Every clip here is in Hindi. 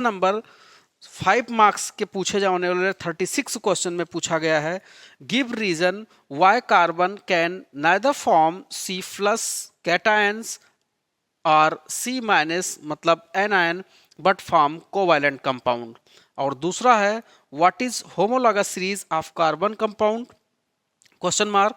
नंबर 5 मार्क्स के पूछे जाने वाले 36 क्वेश्चन में पूछा गया है, give reason why carbon can neither form C plus cations और C माइनस मतलब anion but form covalent compound. और दूसरा है what is homologous series of carbon compound, question mark,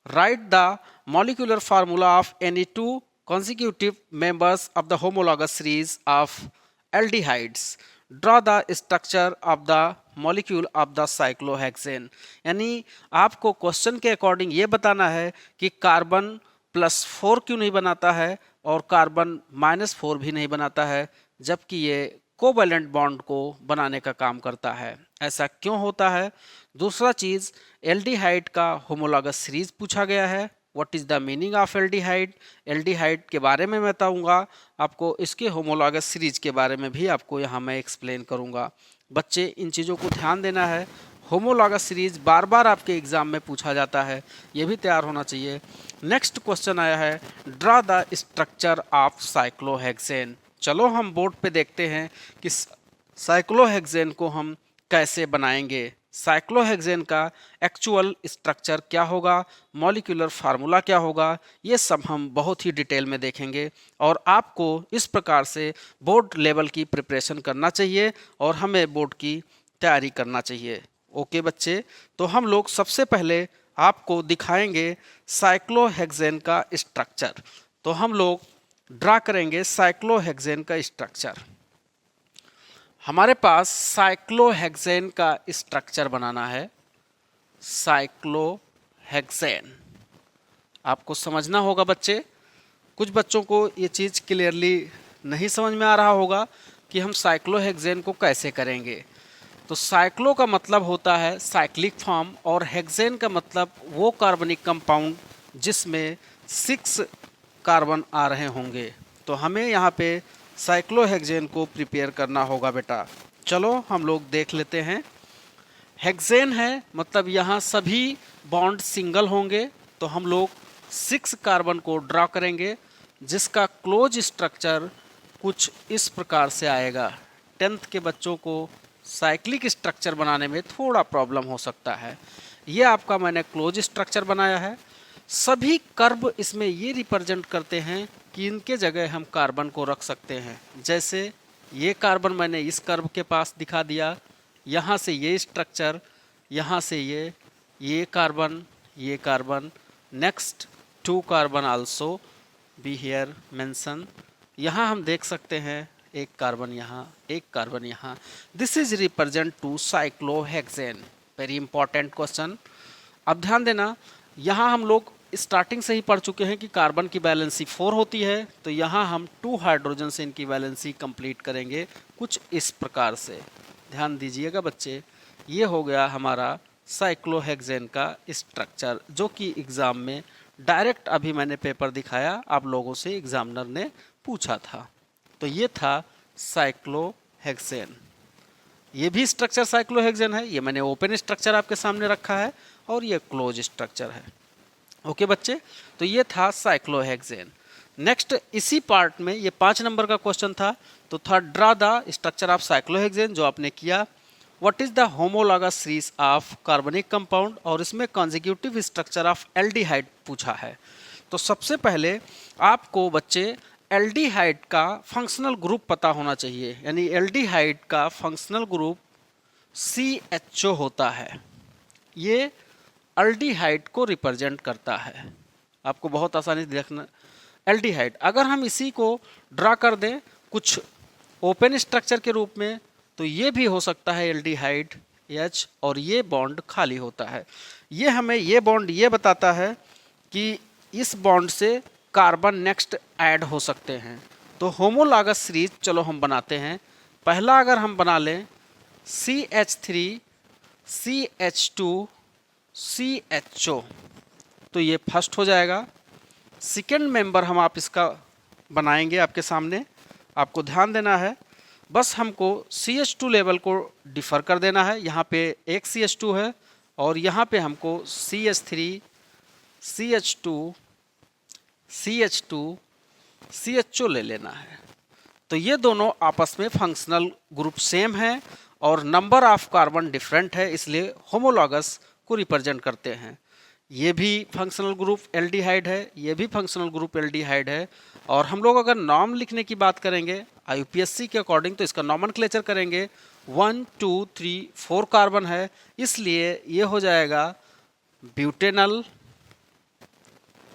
write the molecular formula of any two consecutive members of the homologous series of aldehydes, draw the structure of the molecule of the cyclohexane। यानी आपको क्वेश्चन के अकॉर्डिंग ये बताना है कि कार्बन +4 क्यों नहीं बनाता है और कार्बन -4 भी नहीं बनाता है, जबकि ये कोवैलेंट बॉन्ड को बनाने का काम करता है। ऐसा क्यों होता है? दूसरा चीज, एल्डिहाइड का होमोलॉगस सीरीज पूछा गया है, what is the meaning of aldehyde. Aldehyde के बारे में बताऊंगा आपको, इसके होमोलॉगस सीरीज के बारे में भी आपको यहाँ मैं एक्सप्लेन करूंगा। बच्चे इन चीज़ों को ध्यान देना है, होमोलॉगस सीरीज बार बार आपके एग्जाम में पूछा जाता है, ये भी तैयार होना चाहिए। नेक्स्ट क्वेश्चन आया है, draw the structure of cyclohexane. चलो हम बोर्ड पे देखते हैं कि साइक्लोहेक्सेन को हम कैसे बनाएंगे, साइक्लोहेक्सेन का एक्चुअल स्ट्रक्चर क्या होगा, मॉलिक्यूलर फार्मूला क्या होगा, ये सब हम बहुत ही डिटेल में देखेंगे। और आपको इस प्रकार से बोर्ड लेवल की प्रिपरेशन करना चाहिए और हमें बोर्ड की तैयारी करना चाहिए। ओके बच्चे, तो हम लोग सबसे पहले आपको दिखाएंगे साइक्लोहेक्सेन का स्ट्रक्चर। तो हम लोग ड्रा करेंगे साइक्लोहेक्सेन का स्ट्रक्चर। हमारे पास साइक्लोहेक्सेन का स्ट्रक्चर बनाना है। साइक्लोहेक्सेन आपको समझना होगा बच्चे, कुछ बच्चों को ये चीज़ क्लियरली नहीं समझ में आ रहा होगा कि हम साइक्लोहेक्सेन को कैसे करेंगे। तो साइक्लो का मतलब होता है साइक्लिक फॉर्म और हेक्सेन का मतलब वो कार्बनिक कंपाउंड जिसमें 6 कार्बन आ रहे होंगे। तो हमें यहाँ पे साइक्लोहेक्सेन को प्रिपेयर करना होगा बेटा। चलो हम लोग देख लेते हैं। हेक्सेन है मतलब यहाँ सभी बॉन्ड सिंगल होंगे, तो हम लोग 6 कार्बन को ड्रा करेंगे जिसका क्लोज स्ट्रक्चर कुछ इस प्रकार से आएगा। 10th के बच्चों को साइक्लिक स्ट्रक्चर बनाने में थोड़ा प्रॉब्लम हो सकता है। ये आपका मैंने क्लोज स्ट्रक्चर बनाया है। सभी कर्व इसमें ये रिप्रेजेंट करते हैं कि इनके जगह हम कार्बन को रख सकते हैं। जैसे ये कार्बन मैंने इस कर्व के पास दिखा दिया, यहाँ से ये स्ट्रक्चर, यहाँ से ये carbon, next 2 carbon also be here mention. यहाँ हम देख सकते हैं एक कार्बन यहाँ, एक कार्बन यहाँ। This is represent to cyclohexane. Very important question. अब ध्यान देना, यहाँ हम लोग स्टार्टिंग से ही पढ़ चुके हैं कि कार्बन की वैलेंसी 4 होती है, तो यहाँ हम 2 हाइड्रोजन से इनकी वैलेंसी कंप्लीट करेंगे कुछ इस प्रकार से। ध्यान दीजिएगा बच्चे, ये हो गया हमारा साइक्लोहेक्सेन का स्ट्रक्चर, जो कि एग्ज़ाम में डायरेक्ट अभी मैंने पेपर दिखाया, आप लोगों से एग्जामिनर ने पूछा था। तो ये था साइक्लोहेक्सेन। ये भी स्ट्रक्चर साइक्लोहेक्सेन है, ये मैंने ओपन स्ट्रक्चर आपके सामने रखा है और ये क्लोज स्ट्रक्चर है। ओके बच्चे, तो ये था साइक्लोहेक्सेन। नेक्स्ट इसी पार्ट में ये 5 नंबर का क्वेश्चन था, तो था draw the structure of cyclohexane, जो आपने किया। What is the homologous series of कार्बनिक कंपाउंड, और इसमें कॉन्जिक्यूटिव स्ट्रक्चर ऑफ एल्डिहाइड पूछा है। तो सबसे पहले आपको बच्चे एल्डिहाइड का फंक्शनल ग्रुप पता होना चाहिए, यानी एल्डिहाइड का फंक्शनल ग्रुप CHO होता है। ये एल्डिहाइड को रिप्रेजेंट करता है, आपको बहुत आसानी से देखना। एल्डिहाइड अगर हम इसी को ड्रा कर दें कुछ ओपन स्ट्रक्चर के रूप में, तो ये भी हो सकता है एल्डिहाइड H, और ये बॉन्ड खाली होता है। ये हमें ये बॉन्ड ये बताता है कि इस बॉन्ड से कार्बन नेक्स्ट ऐड हो सकते हैं। तो होमोलॉगस सीरीज चलो हम बनाते हैं। पहला अगर हम बना लें CH3 CH2 CHO, तो ये फर्स्ट हो जाएगा। सेकेंड मेंबर हम आप इसका बनाएंगे आपके सामने, आपको ध्यान देना है, बस हमको CH2 लेवल को डिफर कर देना है। यहाँ पे एक CH2 है और यहाँ पे हमको CH3 CH2 CHO ले लेना है। तो ये दोनों आपस में फंक्शनल ग्रुप सेम है और नंबर ऑफ कार्बन डिफरेंट है, इसलिए होमोलॉगस को रिप्रेजेंट करते हैं। ये भी फंक्शनल ग्रुप एल्डिहाइड है, ये भी फंक्शनल ग्रुप एल्डिहाइड है। और हम लोग अगर नॉर्म लिखने की बात करेंगे IUPAC के अकॉर्डिंग, तो इसका नॉमेनक्लेचर करेंगे 1 2 3 4 कार्बन है, इसलिए ये हो जाएगा ब्यूटेनल।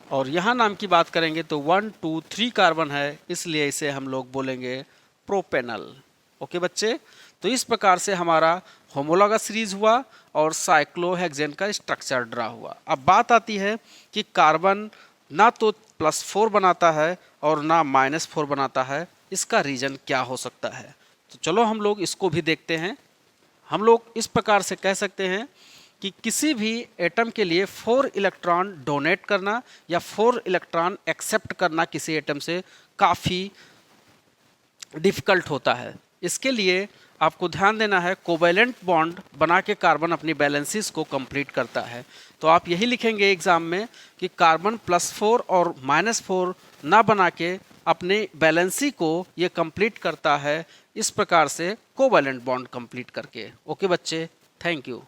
और यहाँ नाम की बात करेंगे तो 1 2 3 कार्बन है, इसलिए इसे हम लोग बोलेंगे प्रोपेनल। ओके बच्चे, तो इस प्रकार से हमारा होमोलॉगस सीरीज हुआ और साइक्लोहेक्सेन का स्ट्रक्चर ड्रा हुआ। अब बात आती है कि कार्बन ना तो +4 बनाता है और ना -4 बनाता है, इसका रीजन क्या हो सकता है। तो चलो हम लोग इसको भी देखते हैं। हम लोग इस प्रकार से कह सकते हैं कि किसी भी एटम के लिए 4 इलेक्ट्रॉन डोनेट करना या 4 इलेक्ट्रॉन एक्सेप्ट करना किसी एटम से काफ़ी डिफिकल्ट होता है। इसके लिए आपको ध्यान देना है कोवैलेंट बॉन्ड बना के कार्बन अपनी बैलेंसेस को कंप्लीट करता है। तो आप यही लिखेंगे एग्जाम में कि कार्बन +4 और -4 ना बना के अपने बैलेंसी को ये कंप्लीट करता है, इस प्रकार से कोवैलेंट बॉन्ड कंप्लीट करके। ओके बच्चे, थैंक यू।